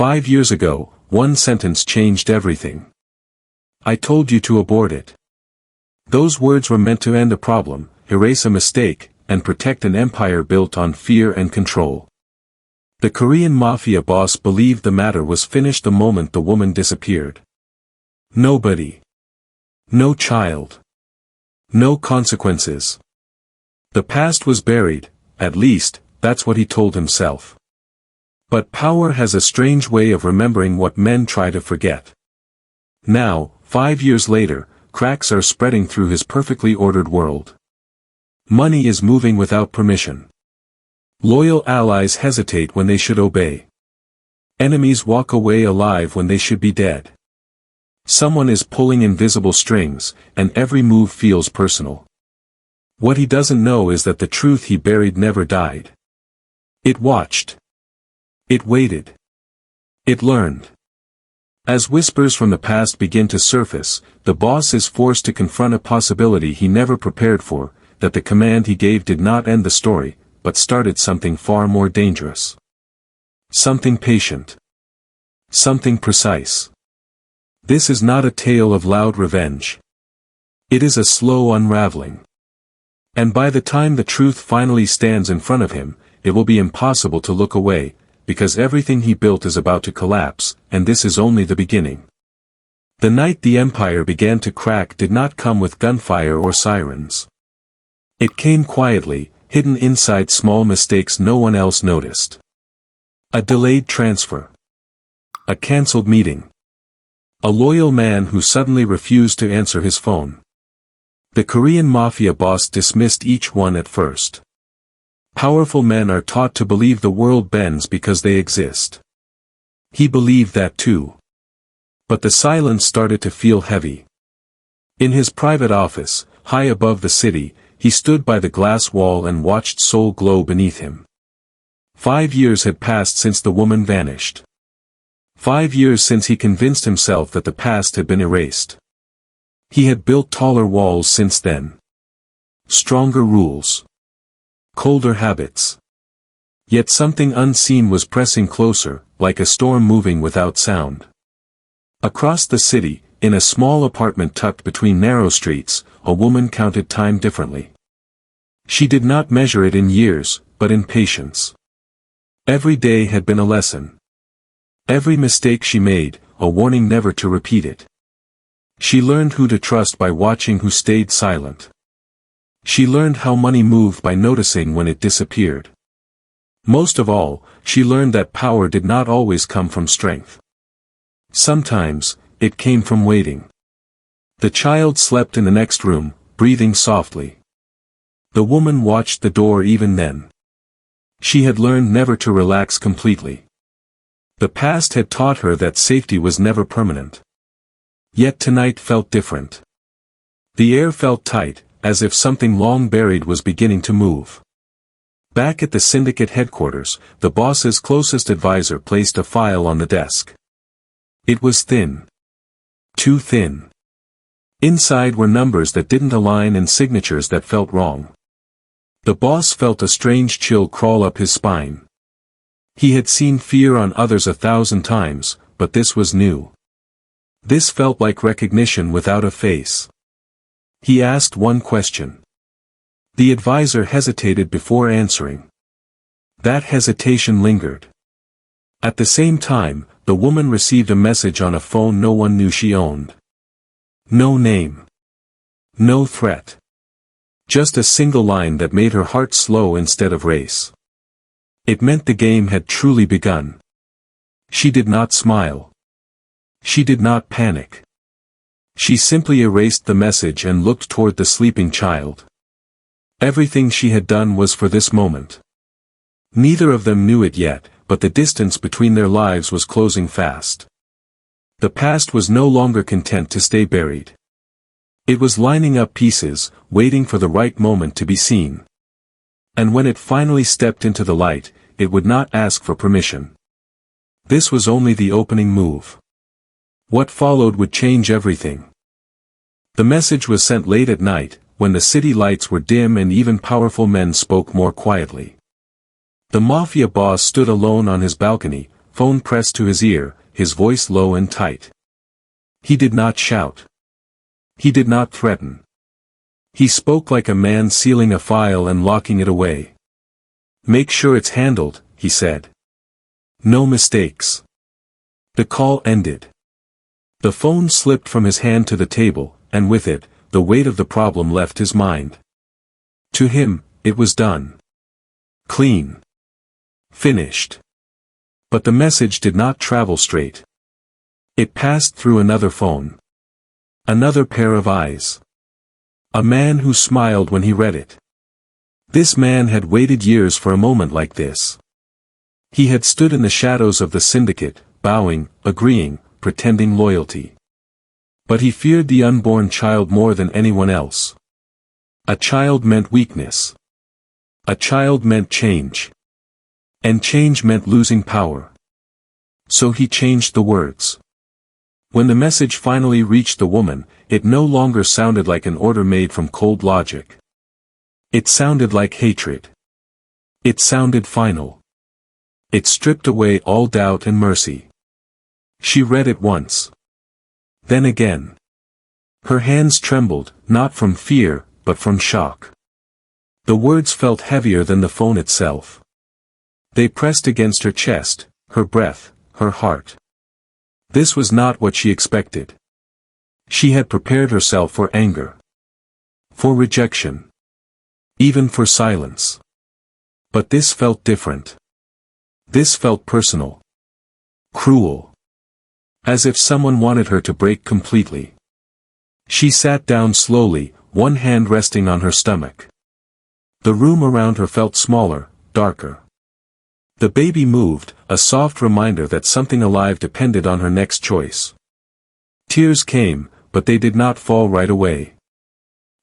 5 years ago, one sentence changed everything. I told you to abort it. Those words were meant to end a problem, erase a mistake, and protect an empire built on fear and control. The Korean Mafia boss believed the matter was finished the moment the woman disappeared. Nobody. No child. No consequences. The past was buried, at least, that's what he told himself. But power has a strange way of remembering what men try to forget. Now, 5 years later, cracks are spreading through his perfectly ordered world. Money is moving without permission. Loyal allies hesitate when they should obey. Enemies walk away alive when they should be dead. Someone is pulling invisible strings, and every move feels personal. What he doesn't know is that the truth he buried never died. It watched. It waited. It learned. As whispers from the past begin to surface, the boss is forced to confront a possibility he never prepared for, that the command he gave did not end the story, but started something far more dangerous. Something patient. Something precise. This is not a tale of loud revenge. It is a slow unraveling. And by the time the truth finally stands in front of him, it will be impossible to look away, because everything he built is about to collapse, and this is only the beginning. The night the empire began to crack did not come with gunfire or sirens. It came quietly, hidden inside small mistakes no one else noticed. A delayed transfer. A cancelled meeting. A loyal man who suddenly refused to answer his phone. The Korean Mafia boss dismissed each one at first. Powerful men are taught to believe the world bends because they exist. He believed that too. But the silence started to feel heavy. In his private office, high above the city, he stood by the glass wall and watched Seoul glow beneath him. 5 years had passed since the woman vanished. 5 years since he convinced himself that the past had been erased. He had built taller walls since then. Stronger rules. Colder habits. Yet something unseen was pressing closer, like a storm moving without sound. Across the city, in a small apartment tucked between narrow streets, a woman counted time differently. She did not measure it in years, but in patience. Every day had been a lesson. Every mistake she made, a warning never to repeat it. She learned who to trust by watching who stayed silent. She learned how money moved by noticing when it disappeared. Most of all, she learned that power did not always come from strength. Sometimes, it came from waiting. The child slept in the next room, breathing softly. The woman watched the door even then. She had learned never to relax completely. The past had taught her that safety was never permanent. Yet tonight felt different. The air felt tight, as if something long buried was beginning to move. Back at the syndicate headquarters, the boss's closest advisor placed a file on the desk. It was thin. Too thin. Inside were numbers that didn't align and signatures that felt wrong. The boss felt a strange chill crawl up his spine. He had seen fear on others 1,000 times, but this was new. This felt like recognition without a face. He asked one question. The advisor hesitated before answering. That hesitation lingered. At the same time, the woman received a message on a phone no one knew she owned. No name. No threat. Just a single line that made her heart slow instead of race. It meant the game had truly begun. She did not smile. She did not panic. She simply erased the message and looked toward the sleeping child. Everything she had done was for this moment. Neither of them knew it yet, but the distance between their lives was closing fast. The past was no longer content to stay buried. It was lining up pieces, waiting for the right moment to be seen. And when it finally stepped into the light, it would not ask for permission. This was only the opening move. What followed would change everything. The message was sent late at night, when the city lights were dim and even powerful men spoke more quietly. The Mafia boss stood alone on his balcony, phone pressed to his ear, his voice low and tight. He did not shout. He did not threaten. He spoke like a man sealing a file and locking it away. "Make sure it's handled," he said. "No mistakes." The call ended. The phone slipped from his hand to the table, and with it, the weight of the problem left his mind. To him, it was done. Clean. Finished. But the message did not travel straight. It passed through another phone. Another pair of eyes. A man who smiled when he read it. This man had waited years for a moment like this. He had stood in the shadows of the syndicate, bowing, agreeing, pretending loyalty. But he feared the unborn child more than anyone else. A child meant weakness. A child meant change. And change meant losing power. So he changed the words. When the message finally reached the woman, it no longer sounded like an order made from cold logic. It sounded like hatred. It sounded final. It stripped away all doubt and mercy. She read it once. Then again. Her hands trembled, not from fear, but from shock. The words felt heavier than the phone itself. They pressed against her chest, her breath, her heart. This was not what she expected. She had prepared herself for anger. For rejection. Even for silence. But this felt different. This felt personal. Cruel. As if someone wanted her to break completely. She sat down slowly, one hand resting on her stomach. The room around her felt smaller, darker. The baby moved, a soft reminder that something alive depended on her next choice. Tears came, but they did not fall right away.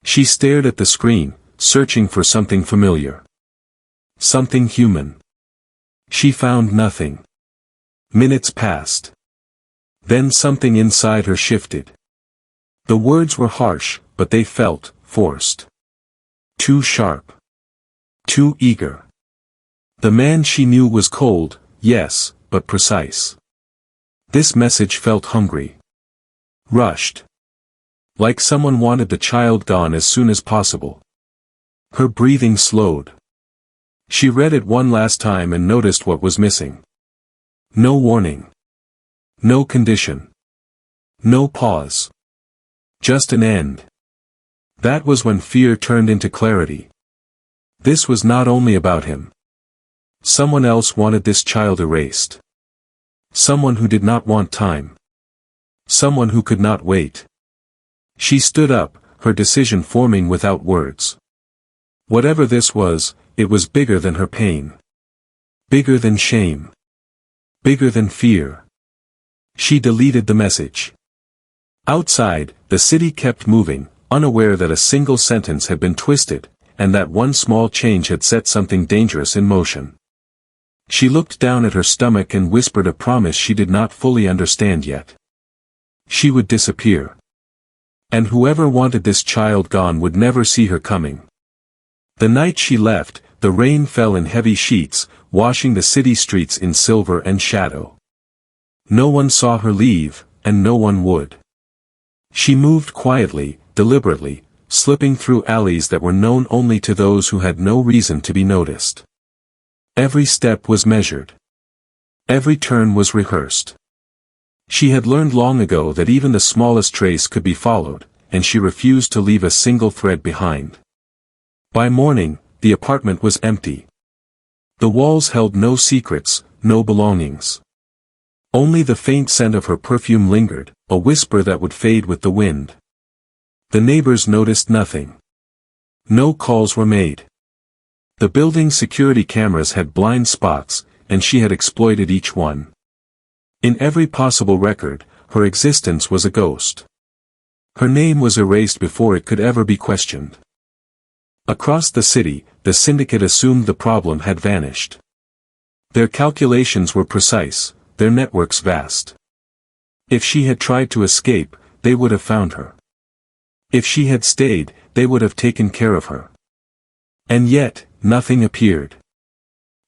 She stared at the screen, searching for something familiar. Something human. She found nothing. Minutes passed. Then something inside her shifted. The words were harsh, but they felt forced. Too sharp. Too eager. The man she knew was cold, yes, but precise. This message felt hungry. Rushed. Like someone wanted the child gone as soon as possible. Her breathing slowed. She read it one last time and noticed what was missing. No warning. No condition. No pause. Just an end. That was when fear turned into clarity. This was not only about him. Someone else wanted this child erased. Someone who did not want time. Someone who could not wait. She stood up, her decision forming without words. Whatever this was, it was bigger than her pain. Bigger than shame. Bigger than fear. She deleted the message. Outside, the city kept moving, unaware that a single sentence had been twisted, and that one small change had set something dangerous in motion. She looked down at her stomach and whispered a promise she did not fully understand yet. She would disappear. And whoever wanted this child gone would never see her coming. The night she left, the rain fell in heavy sheets, washing the city streets in silver and shadow. No one saw her leave, and no one would. She moved quietly, deliberately, slipping through alleys that were known only to those who had no reason to be noticed. Every step was measured. Every turn was rehearsed. She had learned long ago that even the smallest trace could be followed, and she refused to leave a single thread behind. By morning, the apartment was empty. The walls held no secrets, no belongings. Only the faint scent of her perfume lingered, a whisper that would fade with the wind. The neighbors noticed nothing. No calls were made. The building's security cameras had blind spots, and she had exploited each one. In every possible record, her existence was a ghost. Her name was erased before it could ever be questioned. Across the city, the syndicate assumed the problem had vanished. Their calculations were precise, their networks vast. If she had tried to escape, they would have found her. If she had stayed, they would have taken care of her. And yet, nothing appeared.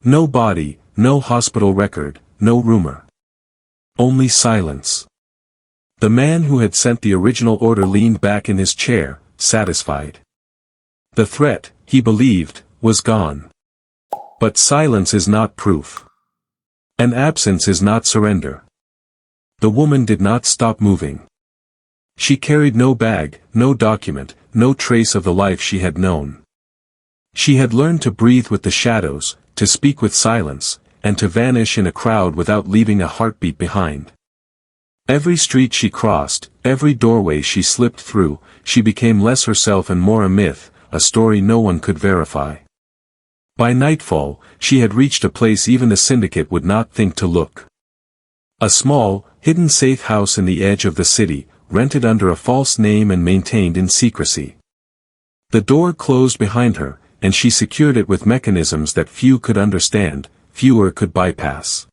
No body, no hospital record, no rumor. Only silence. The man who had sent the original order leaned back in his chair, satisfied. The threat, he believed, was gone. But silence is not proof. And absence is not surrender. The woman did not stop moving. She carried no bag, no document, no trace of the life she had known. She had learned to breathe with the shadows, to speak with silence, and to vanish in a crowd without leaving a heartbeat behind. Every street she crossed, every doorway she slipped through, she became less herself and more a myth, a story no one could verify. By nightfall, she had reached a place even the syndicate would not think to look. A small, hidden safe house in the edge of the city, rented under a false name and maintained in secrecy. The door closed behind her, and she secured it with mechanisms that few could understand, fewer could bypass.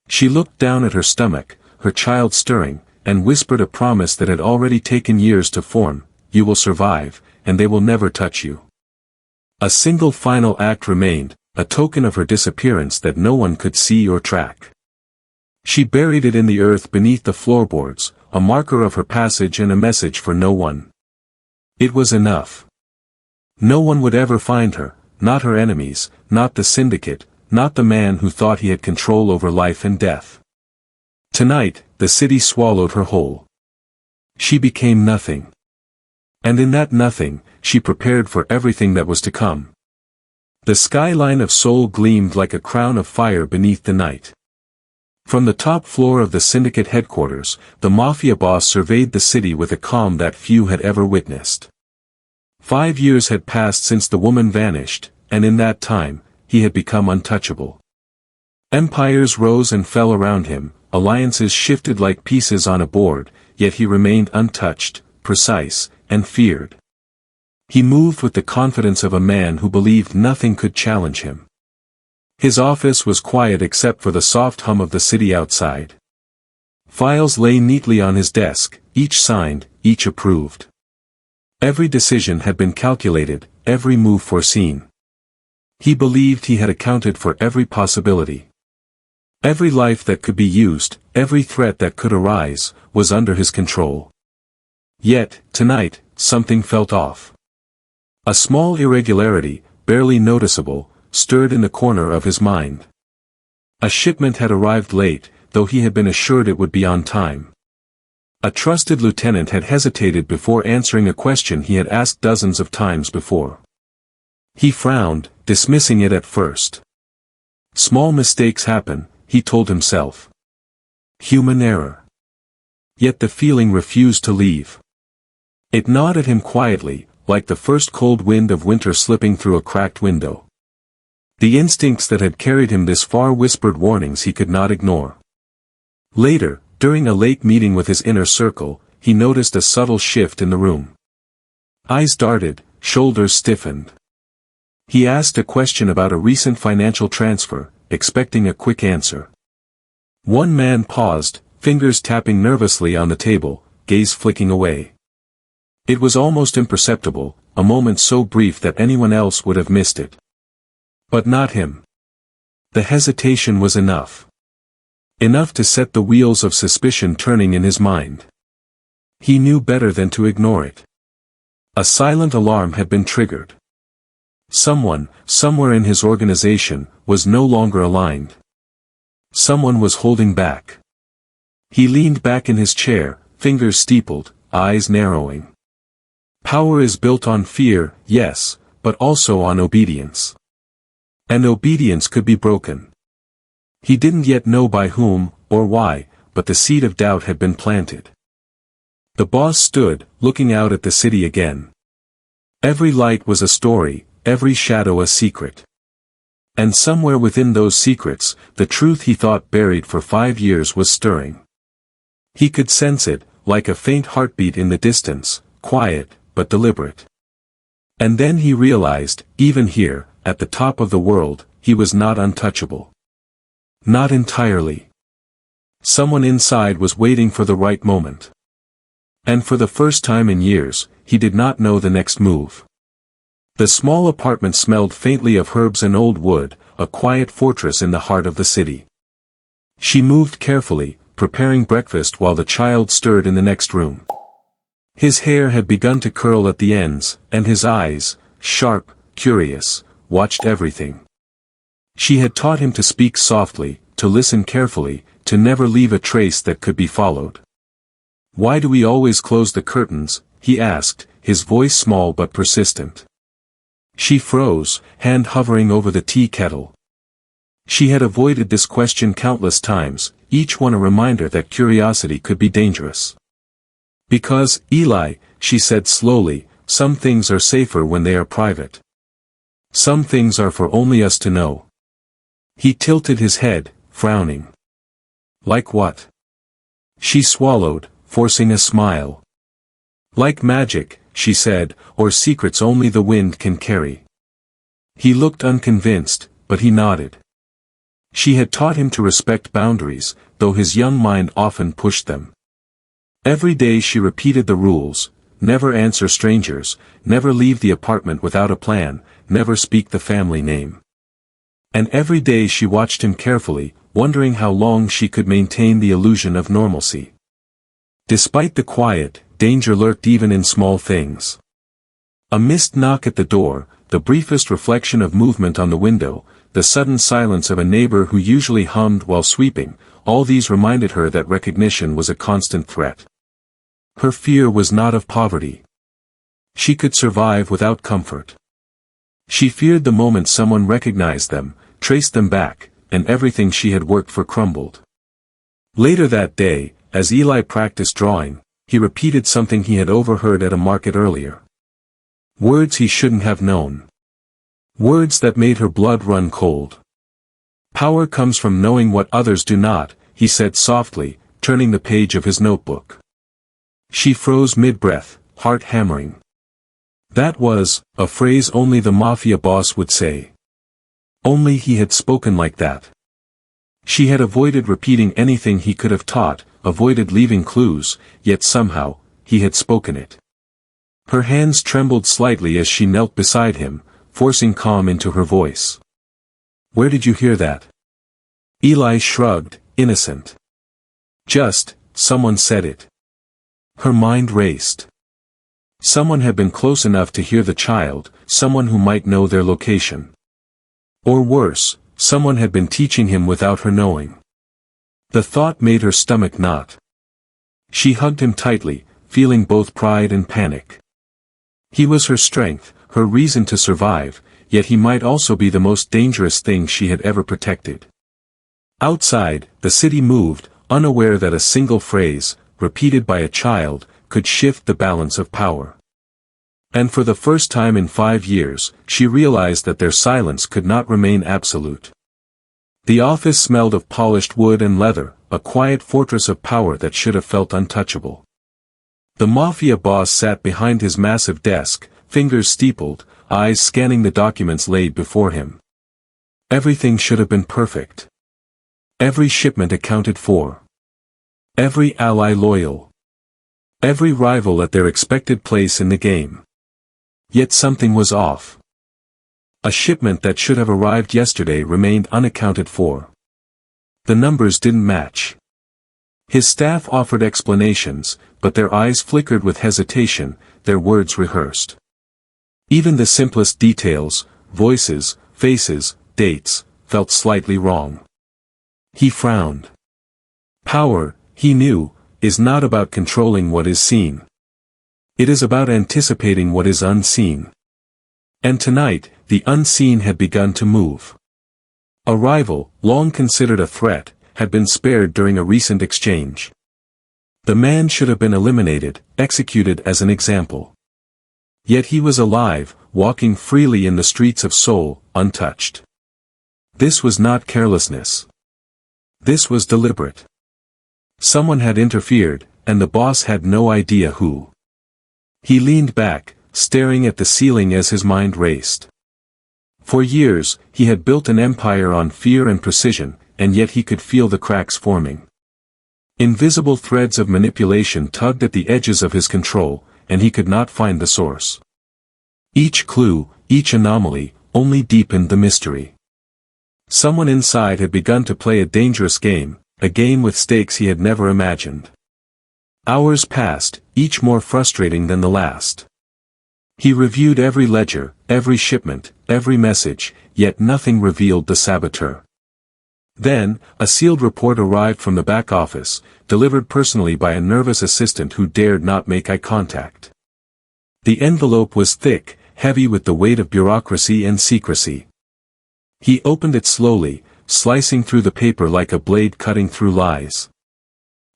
She looked down at her stomach, her child stirring, and whispered a promise that had already taken years to form: "You will survive, and they will never touch you." A single final act remained, a token of her disappearance that no one could see or track. She buried it in the earth beneath the floorboards, a marker of her passage and a message for no one. It was enough. No one would ever find her, not her enemies, not the syndicate, not the man who thought he had control over life and death. Tonight, the city swallowed her whole. She became nothing. And in that nothing, she prepared for everything that was to come. The skyline of Seoul gleamed like a crown of fire beneath the night. From the top floor of the syndicate headquarters, the Mafia boss surveyed the city with a calm that few had ever witnessed. 5 years had passed since the woman vanished, and in that time, he had become untouchable. Empires rose and fell around him, alliances shifted like pieces on a board, yet he remained untouched, precise, and feared. He moved with the confidence of a man who believed nothing could challenge him. His office was quiet except for the soft hum of the city outside. Files lay neatly on his desk, each signed, each approved. Every decision had been calculated, every move foreseen. He believed he had accounted for every possibility. Every life that could be used, every threat that could arise, was under his control. Yet, tonight, something felt off. A small irregularity, barely noticeable, stirred in the corner of his mind. A shipment had arrived late, though he had been assured it would be on time. A trusted lieutenant had hesitated before answering a question he had asked dozens of times before. He frowned, dismissing it at first. Small mistakes happen, he told himself. Human error. Yet the feeling refused to leave. It gnawed at him quietly, like the first cold wind of winter slipping through a cracked window. The instincts that had carried him this far whispered warnings he could not ignore. Later, during a late meeting with his inner circle, he noticed a subtle shift in the room. Eyes darted, shoulders stiffened. He asked a question about a recent financial transfer, expecting a quick answer. One man paused, fingers tapping nervously on the table, gaze flicking away. It was almost imperceptible, a moment so brief that anyone else would have missed it. But not him. The hesitation was enough. Enough to set the wheels of suspicion turning in his mind. He knew better than to ignore it. A silent alarm had been triggered. Someone, somewhere in his organization, was no longer aligned. Someone was holding back. He leaned back in his chair, fingers steepled, eyes narrowing. Power is built on fear, yes, but also on obedience. And obedience could be broken. He didn't yet know by whom, or why, but the seed of doubt had been planted. The boss stood, looking out at the city again. Every light was a story, every shadow a secret. And somewhere within those secrets, the truth he thought buried for 5 years was stirring. He could sense it, like a faint heartbeat in the distance, quiet, but deliberate. And then he realized, even here, at the top of the world, he was not untouchable. Not entirely. Someone inside was waiting for the right moment. And for the first time in years, he did not know the next move. The small apartment smelled faintly of herbs and old wood, a quiet fortress in the heart of the city. She moved carefully, preparing breakfast while the child stirred in the next room. His hair had begun to curl at the ends, and his eyes, sharp, curious, watched everything. She had taught him to speak softly, to listen carefully, to never leave a trace that could be followed. "Why do we always close the curtains?" he asked, his voice small but persistent. She froze, hand hovering over the tea kettle. She had avoided this question countless times, each one a reminder that curiosity could be dangerous. "Because, Eli," she said slowly, "some things are safer when they are private. Some things are for only us to know." He tilted his head, frowning. "Like what?" She swallowed, forcing a smile. "Like magic," she said, "or secrets only the wind can carry." He looked unconvinced, but he nodded. She had taught him to respect boundaries, though his young mind often pushed them. Every day she repeated the rules: never answer strangers, never leave the apartment without a plan, never speak the family name. And every day she watched him carefully, wondering how long she could maintain the illusion of normalcy. Despite the quiet, danger lurked even in small things. A missed knock at the door, the briefest reflection of movement on the window, the sudden silence of a neighbor who usually hummed while sweeping, all these reminded her that recognition was a constant threat. Her fear was not of poverty. She could survive without comfort. She feared the moment someone recognized them, traced them back, and everything she had worked for crumbled. Later that day, as Eli practiced drawing, he repeated something he had overheard at a market earlier. Words he shouldn't have known. Words that made her blood run cold. "Power comes from knowing what others do not," he said softly, turning the page of his notebook. She froze mid-breath, heart hammering. That was a phrase only the Mafia boss would say. Only he had spoken like that. She had avoided repeating anything he could have taught, avoided leaving clues, yet somehow, he had spoken it. Her hands trembled slightly as she knelt beside him, forcing calm into her voice. "Where did you hear that?" Eli shrugged, innocent. "Just, someone said it." Her mind raced. Someone had been close enough to hear the child, someone who might know their location. Or worse, someone had been teaching him without her knowing. The thought made her stomach knot. She hugged him tightly, feeling both pride and panic. He was her strength, her reason to survive, yet he might also be the most dangerous thing she had ever protected. Outside, the city moved, unaware that a single phrase, repeated by a child, could shift the balance of power. And for the first time in 5 years, she realized that their silence could not remain absolute. The office smelled of polished wood and leather, a quiet fortress of power that should have felt untouchable. The Mafia boss sat behind his massive desk, fingers steepled, eyes scanning the documents laid before him. Everything should have been perfect. Every shipment accounted for. Every ally loyal. Every rival at their expected place in the game. Yet something was off. A shipment that should have arrived yesterday remained unaccounted for. The numbers didn't match. His staff offered explanations, but their eyes flickered with hesitation, their words rehearsed. Even the simplest details, voices, faces, dates, felt slightly wrong. He frowned. Power, he knew, is not about controlling what is seen. It is about anticipating what is unseen. And tonight, the unseen had begun to move. A rival, long considered a threat, had been spared during a recent exchange. The man should have been eliminated, executed as an example. Yet he was alive, walking freely in the streets of Seoul, untouched. This was not carelessness. This was deliberate. Someone had interfered, and the boss had no idea who. He leaned back, staring at the ceiling as his mind raced. For years, he had built an empire on fear and precision, and yet he could feel the cracks forming. Invisible threads of manipulation tugged at the edges of his control, and he could not find the source. Each clue, each anomaly, only deepened the mystery. Someone inside had begun to play a dangerous game, a game with stakes he had never imagined. Hours passed, each more frustrating than the last. He reviewed every ledger, every shipment, every message, yet nothing revealed the saboteur. Then, a sealed report arrived from the back office, delivered personally by a nervous assistant who dared not make eye contact. The envelope was thick, heavy with the weight of bureaucracy and secrecy. He opened it slowly, slicing through the paper like a blade cutting through lies.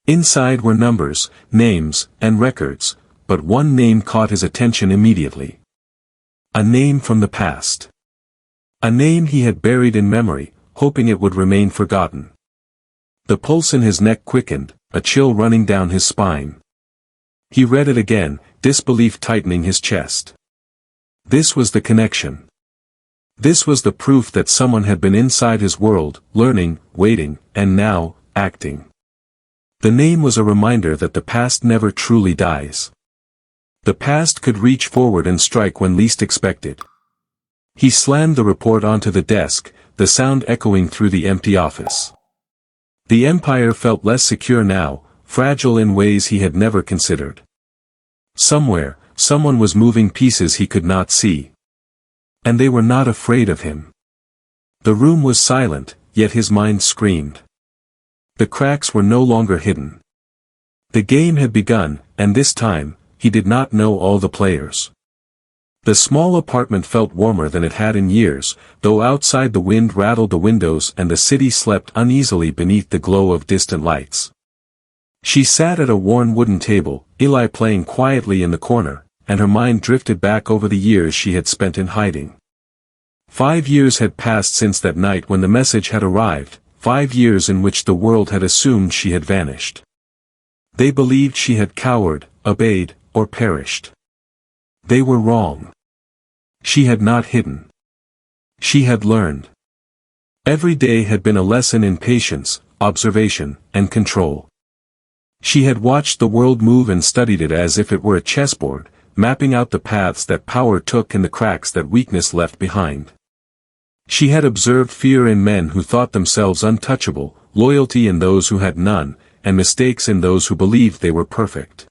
Inside were numbers, names, and records, but one name caught his attention immediately. A name from the past. A name he had buried in memory, hoping it would remain forgotten. The pulse in his neck quickened, a chill running down his spine. He read it again, disbelief tightening his chest. This was the connection. This was the proof that someone had been inside his world, learning, waiting, and now, acting. The name was a reminder that the past never truly dies. The past could reach forward and strike when least expected. He slammed the report onto the desk, the sound echoing through the empty office. The empire felt less secure now, fragile in ways he had never considered. Somewhere, someone was moving pieces he could not see. And they were not afraid of him. The room was silent, yet his mind screamed. The cracks were no longer hidden. The game had begun, and this time, he did not know all the players. The small apartment felt warmer than it had in years, though outside the wind rattled the windows and the city slept uneasily beneath the glow of distant lights. She sat at a worn wooden table, Eli playing quietly in the corner, and her mind drifted back over the years she had spent in hiding. 5 years had passed since that night when the message had arrived, 5 years in which the world had assumed she had vanished. They believed she had cowered, obeyed, or perished. They were wrong. She had not hidden. She had learned. Every day had been a lesson in patience, observation, and control. She had watched the world move and studied it as if it were a chessboard, mapping out the paths that power took and the cracks that weakness left behind. She had observed fear in men who thought themselves untouchable, loyalty in those who had none, and mistakes in those who believed they were perfect.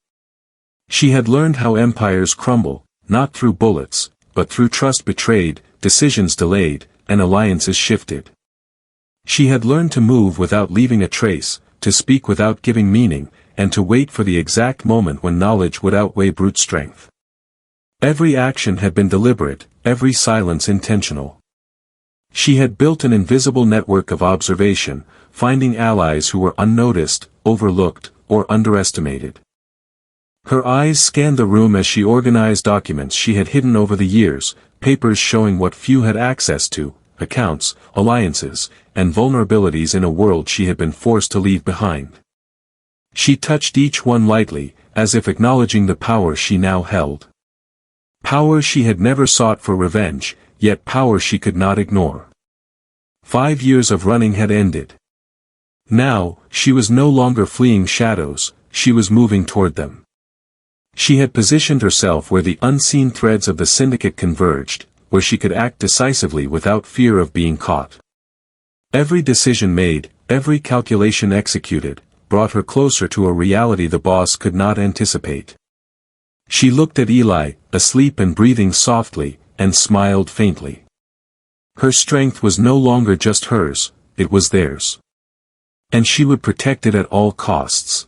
She had learned how empires crumble, not through bullets, but through trust betrayed, decisions delayed, and alliances shifted. She had learned to move without leaving a trace, to speak without giving meaning, and to wait for the exact moment when knowledge would outweigh brute strength. Every action had been deliberate, every silence intentional. She had built an invisible network of observation, finding allies who were unnoticed, overlooked, or underestimated. Her eyes scanned the room as she organized documents she had hidden over the years, papers showing what few had access to, accounts, alliances, and vulnerabilities in a world she had been forced to leave behind. She touched each one lightly, as if acknowledging the power she now held. Power she had never sought for revenge, yet power she could not ignore. 5 years of running had ended. Now, she was no longer fleeing shadows, she was moving toward them. She had positioned herself where the unseen threads of the syndicate converged, where she could act decisively without fear of being caught. Every decision made, every calculation executed, brought her closer to a reality the boss could not anticipate. She looked at Eli, asleep and breathing softly, and smiled faintly. Her strength was no longer just hers, it was theirs. And she would protect it at all costs.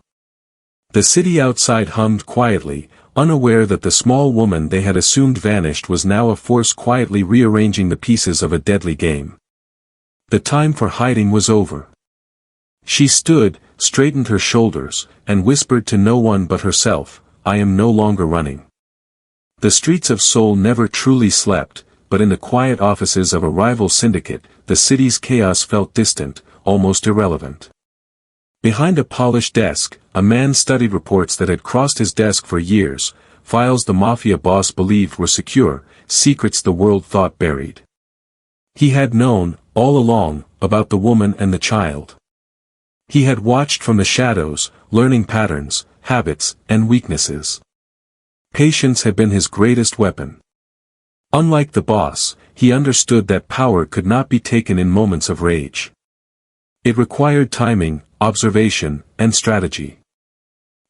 The city outside hummed quietly, unaware that the small woman they had assumed vanished was now a force quietly rearranging the pieces of a deadly game. The time for hiding was over. She stood, straightened her shoulders, and whispered to no one but herself, "I am no longer running." The streets of Seoul never truly slept, but in the quiet offices of a rival syndicate, the city's chaos felt distant, almost irrelevant. Behind a polished desk, a man studied reports that had crossed his desk for years, files the Mafia boss believed were secure, secrets the world thought buried. He had known, all along, about the woman and the child. He had watched from the shadows, learning patterns, habits, and weaknesses. Patience had been his greatest weapon. Unlike the boss, he understood that power could not be taken in moments of rage. It required timing, observation, and strategy.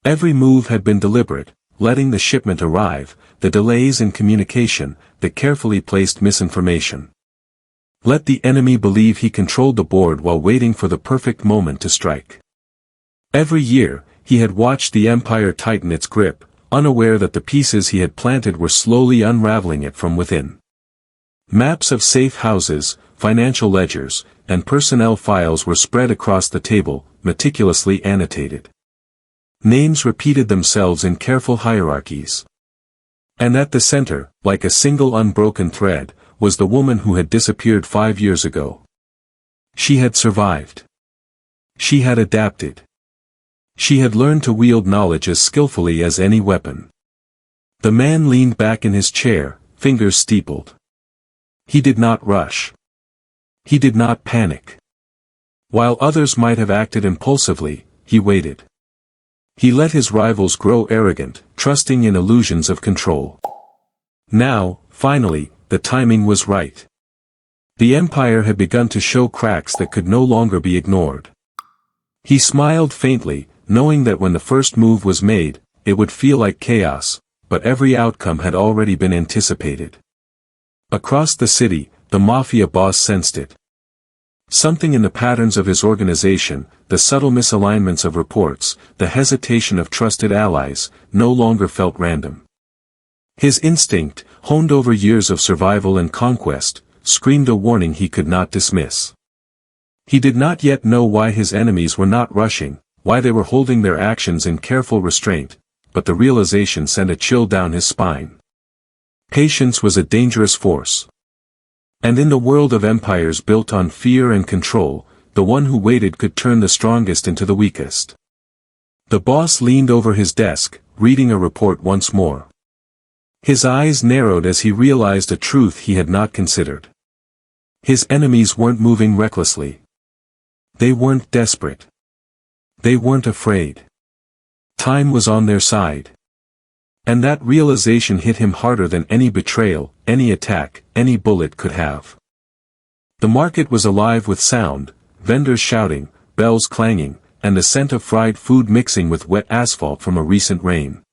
Every move had been deliberate, letting the shipment arrive, the delays in communication, the carefully placed misinformation. Let the enemy believe he controlled the board while waiting for the perfect moment to strike. Every year, he had watched the empire tighten its grip, unaware that the pieces he had planted were slowly unraveling it from within. Maps of safe houses, financial ledgers, and personnel files were spread across the table, meticulously annotated. Names repeated themselves in careful hierarchies. And at the center, like a single unbroken thread, was the woman who had disappeared 5 years ago. She had survived. She had adapted. She had learned to wield knowledge as skillfully as any weapon. The man leaned back in his chair, fingers steepled. He did not rush. He did not panic. While others might have acted impulsively, he waited. He let his rivals grow arrogant, trusting in illusions of control. Now, finally, the timing was right. The empire had begun to show cracks that could no longer be ignored. He smiled faintly, knowing that when the first move was made, it would feel like chaos, but every outcome had already been anticipated. Across the city, the Mafia boss sensed it. Something in the patterns of his organization, the subtle misalignments of reports, the hesitation of trusted allies, no longer felt random. His instinct, honed over years of survival and conquest, screamed a warning he could not dismiss. He did not yet know why his enemies were not rushing, why they were holding their actions in careful restraint, but the realization sent a chill down his spine. Patience was a dangerous force. And in the world of empires built on fear and control, the one who waited could turn the strongest into the weakest. The boss leaned over his desk, reading a report once more. His eyes narrowed as he realized a truth he had not considered. His enemies weren't moving recklessly. They weren't desperate. They weren't afraid. Time was on their side. And that realization hit him harder than any betrayal, any attack, any bullet could have. The market was alive with sound, vendors shouting, bells clanging, and the scent of fried food mixing with wet asphalt from a recent rain.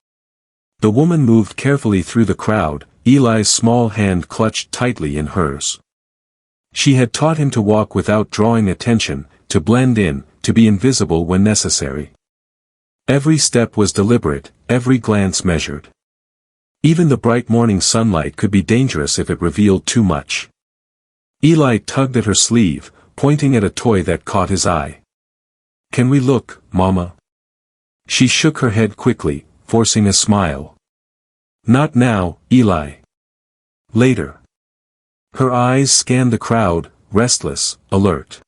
The woman moved carefully through the crowd, Eli's small hand clutched tightly in hers. She had taught him to walk without drawing attention, to blend in, to be invisible when necessary. Every step was deliberate, every glance measured. Even the bright morning sunlight could be dangerous if it revealed too much. Eli tugged at her sleeve, pointing at a toy that caught his eye. "Can we look, Mama?" She shook her head quickly, forcing a smile. "Not now, Eli. Later." Her eyes scanned the crowd, restless, alert.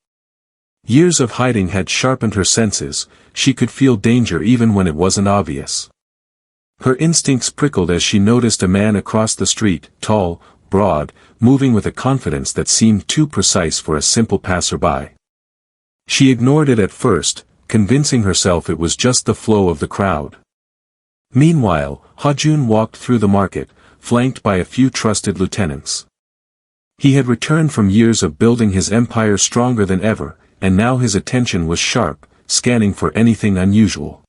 Years of hiding had sharpened her senses, she could feel danger even when it wasn't obvious. Her instincts prickled as she noticed a man across the street, tall, broad, moving with a confidence that seemed too precise for a simple passerby. She ignored it at first, convincing herself it was just the flow of the crowd. Meanwhile, Ha-jun walked through the market, flanked by a few trusted lieutenants. He had returned from years of building his empire stronger than ever, and now his attention was sharp, scanning for anything unusual.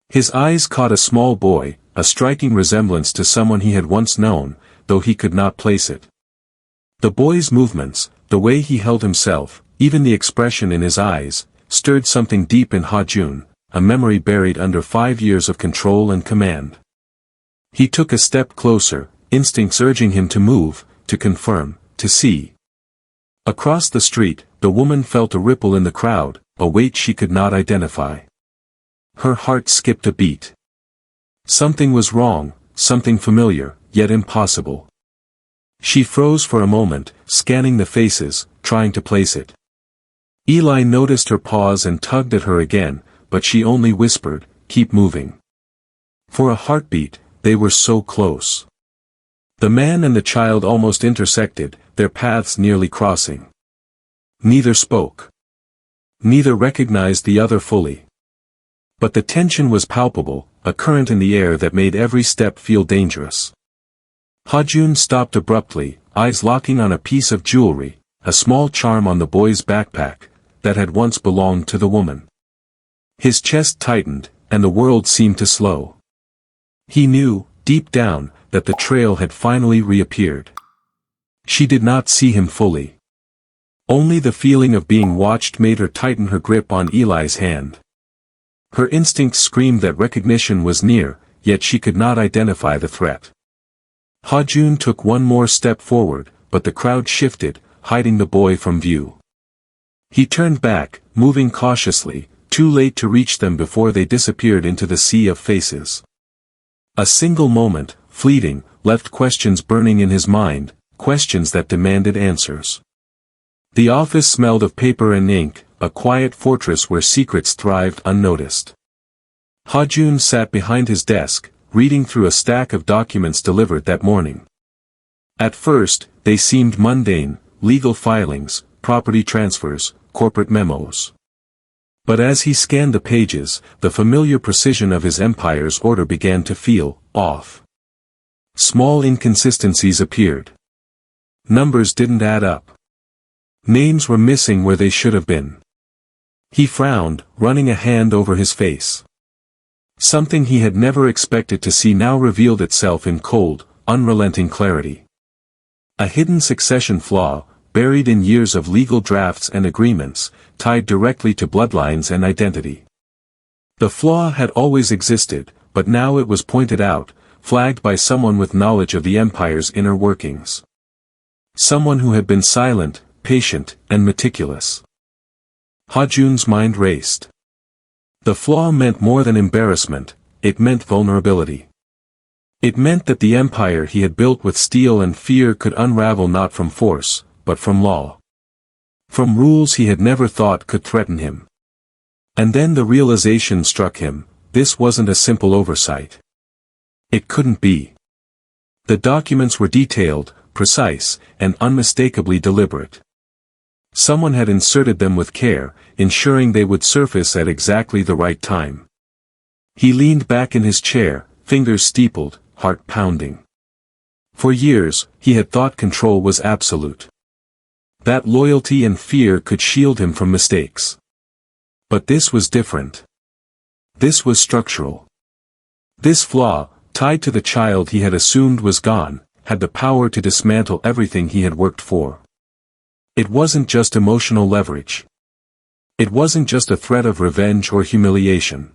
His eyes caught a small boy, a striking resemblance to someone he had once known, though he could not place it. The boy's movements, the way he held himself, even the expression in his eyes, stirred something deep in Ha-jun, a memory buried under 5 years of control and command. He took a step closer, instincts urging him to move, to confirm, to see. Across the street, the woman felt a ripple in the crowd, a weight she could not identify. Her heart skipped a beat. Something was wrong, something familiar, yet impossible. She froze for a moment, scanning the faces, trying to place it. Eli noticed her pause and tugged at her again, but she only whispered, "Keep moving." For a heartbeat, they were so close. The man and the child almost intersected, their paths nearly crossing. Neither spoke. Neither recognized the other fully. But the tension was palpable, a current in the air that made every step feel dangerous. Ha-jun stopped abruptly, eyes locking on a piece of jewelry, a small charm on the boy's backpack, that had once belonged to the woman. His chest tightened, and the world seemed to slow. He knew, deep down, that the trail had finally reappeared. She did not see him fully. Only the feeling of being watched made her tighten her grip on Eli's hand. Her instincts screamed that recognition was near, yet she could not identify the threat. Ha-jun took one more step forward, but the crowd shifted, hiding the boy from view. He turned back, moving cautiously, too late to reach them before they disappeared into the sea of faces. A single moment, fleeting, left questions burning in his mind, questions that demanded answers. The office smelled of paper and ink, a quiet fortress where secrets thrived unnoticed. Ha-jun sat behind his desk, reading through a stack of documents delivered that morning. At first, they seemed mundane, legal filings, property transfers, corporate memos. But as he scanned the pages, the familiar precision of his empire's order began to feel off. Small inconsistencies appeared. Numbers didn't add up. Names were missing where they should have been. He frowned, running a hand over his face. Something he had never expected to see now revealed itself in cold, unrelenting clarity. A hidden succession flaw, buried in years of legal drafts and agreements, tied directly to bloodlines and identity. The flaw had always existed, but now it was pointed out, flagged by someone with knowledge of the empire's inner workings. Someone who had been silent, patient, and meticulous. Ha-jun's mind raced. The flaw meant more than embarrassment, it meant vulnerability. It meant that the empire he had built with steel and fear could unravel not from force, but from law. From rules he had never thought could threaten him. And then the realization struck him, this wasn't a simple oversight. It couldn't be. The documents were detailed, precise, and unmistakably deliberate. Someone had inserted them with care, ensuring they would surface at exactly the right time. He leaned back in his chair, fingers steepled, heart pounding. For years, he had thought control was absolute. That loyalty and fear could shield him from mistakes. But this was different. This was structural. This flaw, tied to the child he had assumed was gone, had the power to dismantle everything he had worked for. It wasn't just emotional leverage. It wasn't just a threat of revenge or humiliation.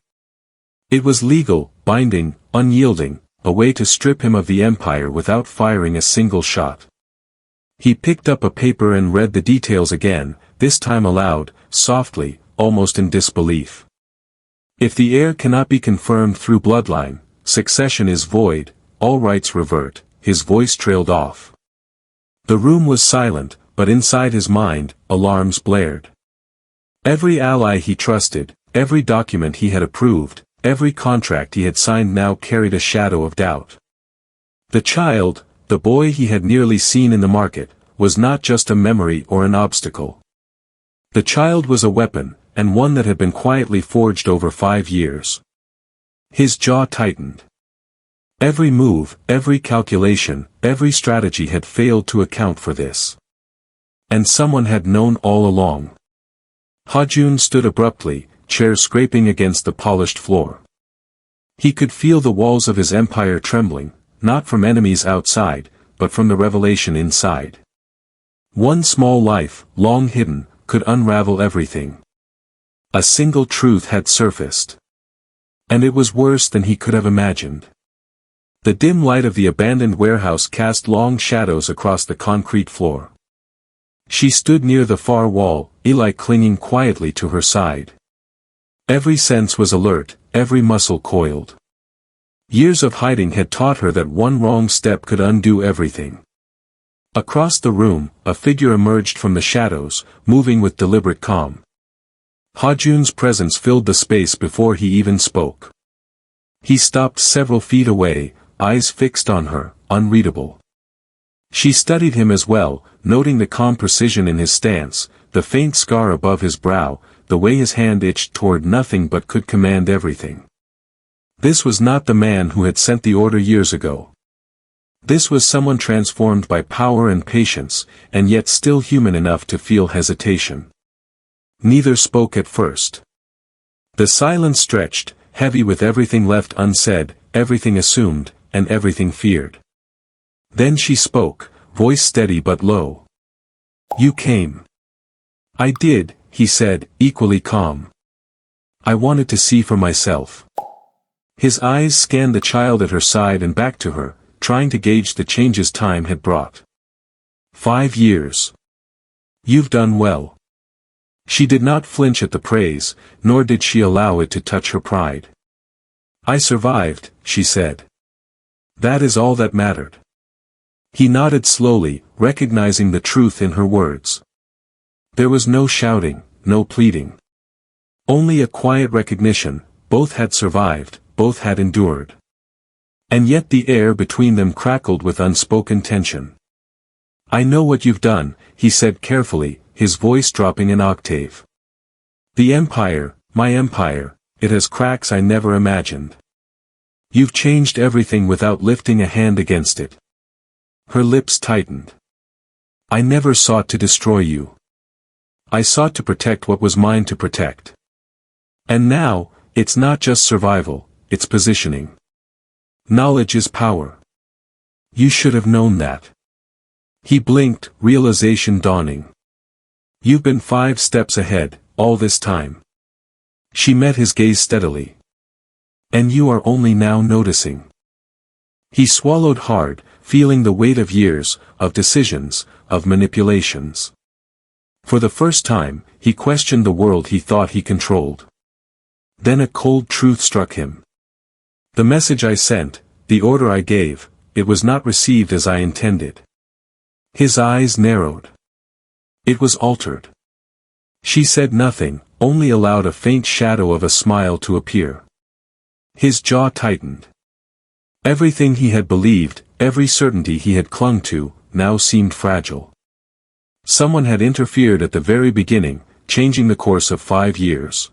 It was legal, binding, unyielding, a way to strip him of the empire without firing a single shot. He picked up a paper and read the details again, this time aloud, softly, almost in disbelief. If the heir cannot be confirmed through bloodline, succession is void, all rights revert, his voice trailed off. The room was silent, but inside his mind, alarms blared. Every ally he trusted, every document he had approved, every contract he had signed now carried a shadow of doubt. The child, the boy he had nearly seen in the market, was not just a memory or an obstacle. The child was a weapon, and one that had been quietly forged over 5 years. His jaw tightened. Every move, every calculation, every strategy had failed to account for this. And someone had known all along. Ha-jun stood abruptly, chair scraping against the polished floor. He could feel the walls of his empire trembling, not from enemies outside, but from the revelation inside. One small life, long hidden, could unravel everything. A single truth had surfaced. And it was worse than he could have imagined. The dim light of the abandoned warehouse cast long shadows across the concrete floor. She stood near the far wall, Eli clinging quietly to her side. Every sense was alert, every muscle coiled. Years of hiding had taught her that one wrong step could undo everything. Across the room, a figure emerged from the shadows, moving with deliberate calm. Ha-jun's presence filled the space before he even spoke. He stopped several feet away, eyes fixed on her, unreadable. She studied him as well, noting the calm precision in his stance, the faint scar above his brow, the way his hand itched toward nothing but could command everything. This was not the man who had sent the order years ago. This was someone transformed by power and patience, and yet still human enough to feel hesitation. Neither spoke at first. The silence stretched, heavy with everything left unsaid, everything assumed, and everything feared. Then she spoke, voice steady but low. "You came." "I did," he said, equally calm. "I wanted to see for myself." His eyes scanned the child at her side and back to her, trying to gauge the changes time had brought. 5 years. "You've done well." She did not flinch at the praise, nor did she allow it to touch her pride. "I survived," she said. "That is all that mattered." He nodded slowly, recognizing the truth in her words. There was no shouting, no pleading. Only a quiet recognition: both had survived, both had endured. And yet the air between them crackled with unspoken tension. "I know what you've done," he said carefully, his voice dropping an octave. "The empire, my empire, it has cracks I never imagined. You've changed everything without lifting a hand against it." Her lips tightened. "I never sought to destroy you. I sought to protect what was mine to protect. And now, it's not just survival, it's positioning. Knowledge is power. You should have known that." He blinked, realization dawning. "You've been 5 steps ahead, all this time." She met his gaze steadily. "And you are only now noticing." He swallowed hard, feeling the weight of years, of decisions, of manipulations. For the first time, he questioned the world he thought he controlled. Then a cold truth struck him. "The message I sent, the order I gave, it was not received as I intended." His eyes narrowed. "It was altered." She said nothing, only allowed a faint shadow of a smile to appear. His jaw tightened. Everything he had believed, every certainty he had clung to, now seemed fragile. Someone had interfered at the very beginning, changing the course of 5 years.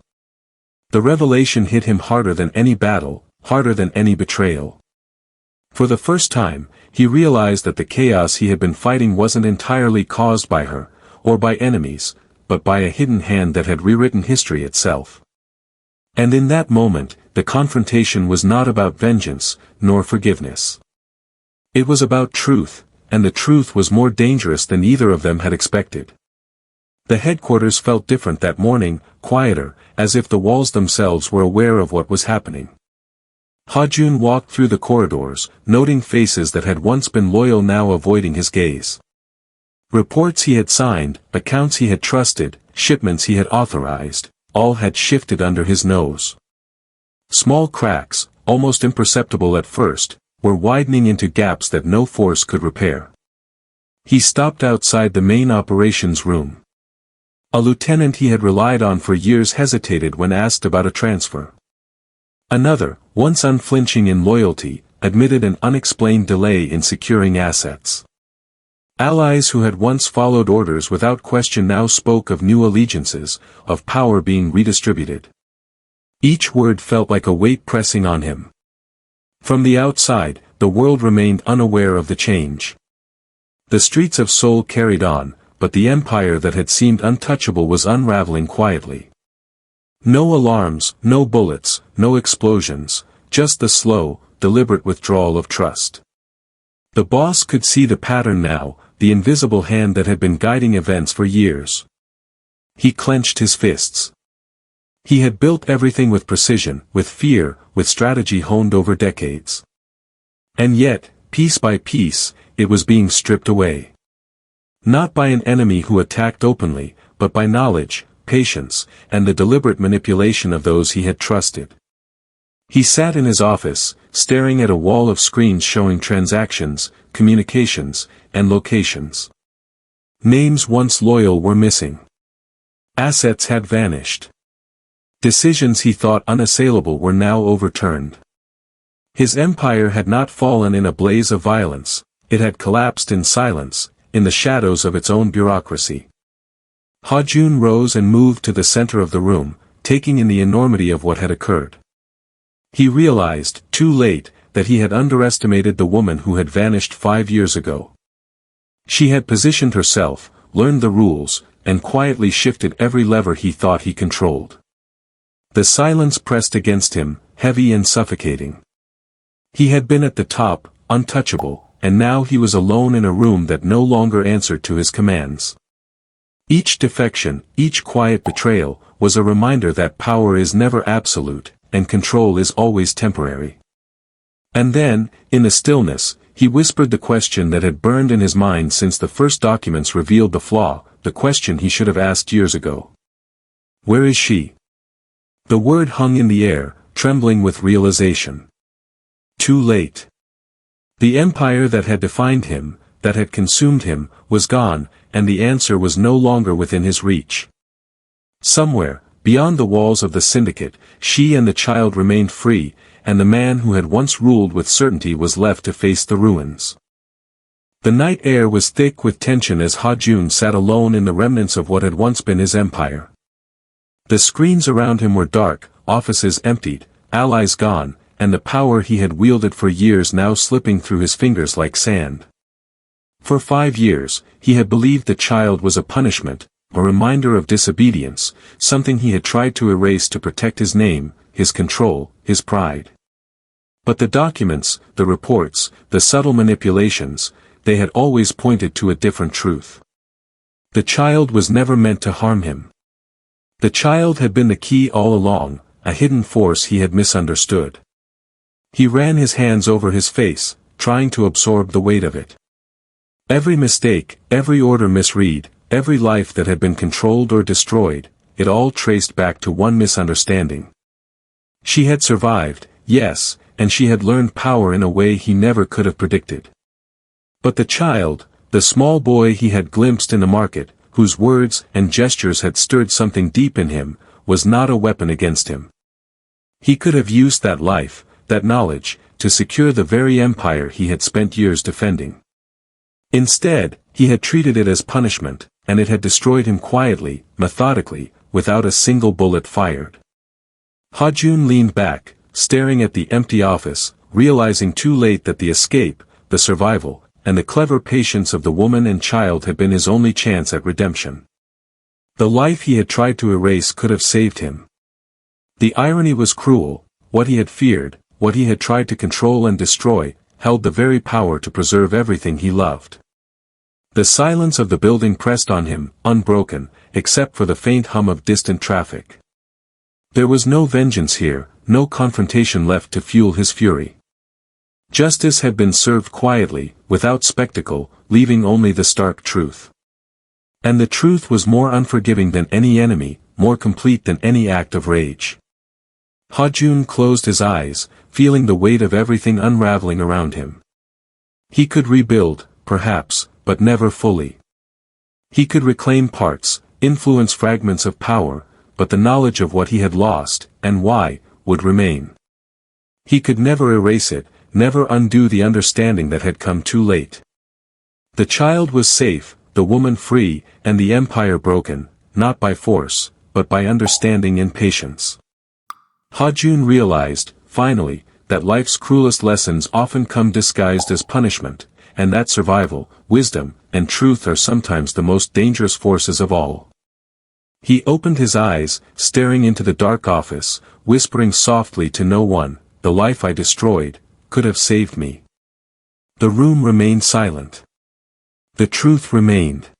The revelation hit him harder than any battle, harder than any betrayal. For the first time, he realized that the chaos he had been fighting wasn't entirely caused by her, or by enemies, but by a hidden hand that had rewritten history itself. And in that moment, the confrontation was not about vengeance, nor forgiveness. It was about truth, and the truth was more dangerous than either of them had expected. The headquarters felt different that morning, quieter, as if the walls themselves were aware of what was happening. Ha-jun walked through the corridors, noting faces that had once been loyal now avoiding his gaze. Reports he had signed, accounts he had trusted, shipments he had authorized, all had shifted under his nose. Small cracks, almost imperceptible at first, were widening into gaps that no force could repair. He stopped outside the main operations room. A lieutenant he had relied on for years hesitated when asked about a transfer. Another, once unflinching in loyalty, admitted an unexplained delay in securing assets. Allies who had once followed orders without question now spoke of new allegiances, of power being redistributed. Each word felt like a weight pressing on him. From the outside, the world remained unaware of the change. The streets of Seoul carried on, but the empire that had seemed untouchable was unraveling quietly. No alarms, no bullets, no explosions, just the slow, deliberate withdrawal of trust. The boss could see the pattern now, the invisible hand that had been guiding events for years. He clenched his fists. He had built everything with precision, with fear, with strategy honed over decades. And yet, piece by piece, it was being stripped away. Not by an enemy who attacked openly, but by knowledge, patience, and the deliberate manipulation of those he had trusted. He sat in his office, staring at a wall of screens showing transactions, communications, and locations. Names once loyal were missing. Assets had vanished. Decisions he thought unassailable were now overturned. His empire had not fallen in a blaze of violence, it had collapsed in silence, in the shadows of its own bureaucracy. Ha-jun rose and moved to the center of the room, taking in the enormity of what had occurred. He realized, too late, that he had underestimated the woman who had vanished 5 years ago. She had positioned herself, learned the rules, and quietly shifted every lever he thought he controlled. The silence pressed against him, heavy and suffocating. He had been at the top, untouchable, and now he was alone in a room that no longer answered to his commands. Each defection, each quiet betrayal, was a reminder that power is never absolute, and control is always temporary. And then, in the stillness, he whispered the question that had burned in his mind since the first documents revealed the flaw, the question he should have asked years ago. Where is she? The word hung in the air, trembling with realization. Too late. The empire that had defined him, that had consumed him, was gone, and the answer was no longer within his reach. Somewhere, beyond the walls of the syndicate, she and the child remained free, and the man who had once ruled with certainty was left to face the ruins. The night air was thick with tension as Ha-jun sat alone in the remnants of what had once been his empire. The screens around him were dark, offices emptied, allies gone, and the power he had wielded for years now slipping through his fingers like sand. For 5 years, he had believed the child was a punishment, a reminder of disobedience, something he had tried to erase to protect his name, his control, his pride. But the documents, the reports, the subtle manipulations, they had always pointed to a different truth. The child was never meant to harm him. The child had been the key all along, a hidden force he had misunderstood. He ran his hands over his face, trying to absorb the weight of it. Every mistake, every order misread, every life that had been controlled or destroyed, it all traced back to one misunderstanding. She had survived, yes, and she had learned power in a way he never could have predicted. But the child, the small boy he had glimpsed in the market, whose words and gestures had stirred something deep in him, was not a weapon against him. He could have used that life, that knowledge, to secure the very empire he had spent years defending. Instead, he had treated it as punishment, and it had destroyed him quietly, methodically, without a single bullet fired. Ha-jun leaned back, staring at the empty office, realizing too late that the escape, the survival, and the clever patience of the woman and child had been his only chance at redemption. The life he had tried to erase could have saved him. The irony was cruel. What he had feared, what he had tried to control and destroy, held the very power to preserve everything he loved. The silence of the building pressed on him, unbroken, except for the faint hum of distant traffic. There was no vengeance here, no confrontation left to fuel his fury. Justice had been served quietly, without spectacle, leaving only the stark truth. And the truth was more unforgiving than any enemy, more complete than any act of rage. Ha-jun closed his eyes, feeling the weight of everything unraveling around him. He could rebuild, perhaps, but never fully. He could reclaim parts, influence fragments of power, but the knowledge of what he had lost, and why, would remain. He could never erase it, never undo the understanding that had come too late. The child was safe, the woman free, and the empire broken, not by force, but by understanding and patience. Ha-jun realized, finally, that life's cruelest lessons often come disguised as punishment, and that survival, wisdom, and truth are sometimes the most dangerous forces of all. He opened his eyes, staring into the dark office, whispering softly to no one, "The life I destroyed, could have saved me." The room remained silent. The truth remained.